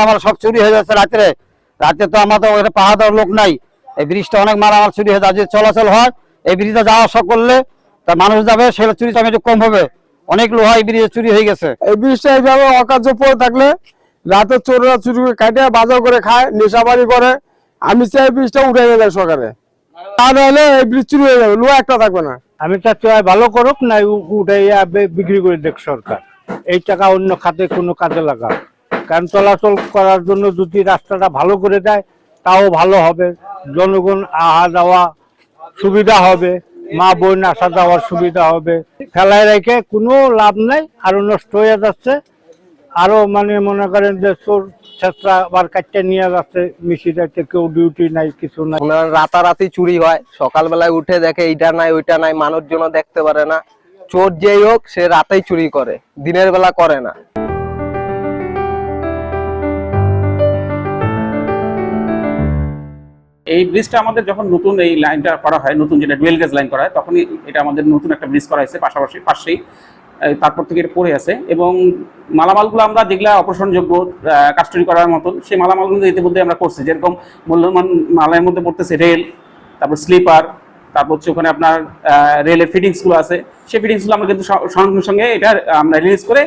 মালামাল সব চুরি হয়ে যাচ্ছে রাত্রে। রাতে তো আমাদের ওখানে পাহাড় দেওয়ার লোক নাই, এই ব্রিজটা অনেক মালামাল চুরি হয়ে যায়। যদি চলাচল হয় এই ব্রিজে যাওয়া আসা করলে তা মানুষ যাবে, সেগুলো চুরি চামি একটু কম হবে। অনেক লোহা এই ব্রিজে চুরি হয়ে গেছে। এই ব্রিজটা এইভাবে অকার্য পড়ে থাকলে রাতে চোররা চুরি করে কাটে বাজার করে খায়, নেশাবাড়ি করে। আমি চাই এই ব্রিজটা উঠে যায় সরকারে, তা নাহলে এই ব্রিজ চুরি হয়ে যাবে, লোহা একটা থাকবে না। আমি চাচ্ছি ভালো করুক, না উঠাইয়া বিক্রি করে দেখ সরকার। এই টাকা অন্য খাতে কোনো কাজে লাগাও, কারণ চলাচল করার জন্য যদি রাস্তাটা ভালো করে দেয় তাও ভালো হবে। জনগণ আহা যাওয়া সুবিধা হবে, মা বোন আসা যাওয়ার সুবিধা হবে। ফেলায় রেখে কোনো লাভ নাই, আরো নষ্ট হয়ে যাচ্ছে। আরো মানে মনে করেন যে চোর ছেত্রা আবার কাটতে নিয়ে যাচ্ছে, মিশিদাইতে কেউ ডিউটি নাই, কিছু নাই। রাতারাতি চুরি হয়, সকালবেলায় উঠে দেখে এইটা নাই ওইটা নাই, মানুষজন দেখতে পারে না। চোর যেই হোক সে রাতেই চুরি করে, দিনের বেলা করে না। এই ব্রিজটা আমাদের যখন নতুন এই লাইনটা করা হয়, নতুন যেটা ডুয়েল গেজ লাইন করা হয়, তখনই এটা আমাদের নতুন একটা ব্রিজ করা হয়েছে পাশেই। তারপর থেকে এটা পড়ে আছে এবং মালামালগুলো আমরা যেগুলা অপসারণযোগ্য কাস্টডি করার মতন সেই মালামালগুলো ইতিমধ্যে আমরা করছি। যেরকম মূল্যবান মালের মধ্যে পড়তেছে রেল, তারপর স্লিপার, তারপর হচ্ছে ওখানে আপনার রেলের ফিটিংসগুলো আছে, সেই ফিটিংসগুলো আমরা কিন্তু সঙ্গে সঙ্গে এটা আমরা রিলিজ করে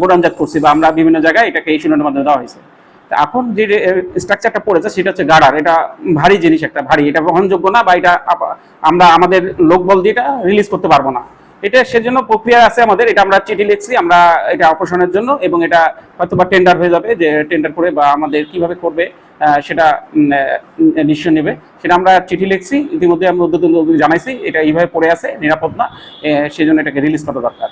গোডাউনজাত করছি, বা আমরা বিভিন্ন জায়গায় এটাকে এই শুনানির মাধ্যমে দেওয়া হয়েছে। এখন যে স্ট্রাকচারটা পড়েছে সেটা হচ্ছে গার্ডার। এটা ভারী জিনিস, একটা ভারী, এটা বহনযোগ্য না, বা এটা আমরা আমাদের লোকবল দিয়ে এটা রিলিজ করতে পারবো না। এটা সেজন্য প্রক্রিয়া আছে আমাদের, এটা আমরা চিঠি লিখছি আমরা এটা অপারেশনের জন্য, এবং এটা হয়তো বা টেন্ডার হয়ে যাবে, যে টেন্ডার করে বা আমাদের কিভাবে করবে সেটা ডিসিশন নেবে, সেটা আমরা চিঠি লিখছি ইতিমধ্যে, আমরা জানাইছি এটা এইভাবে পড়ে আছে, নিরাপদ না, সেজন্য এটাকে রিলিজ করা দরকার।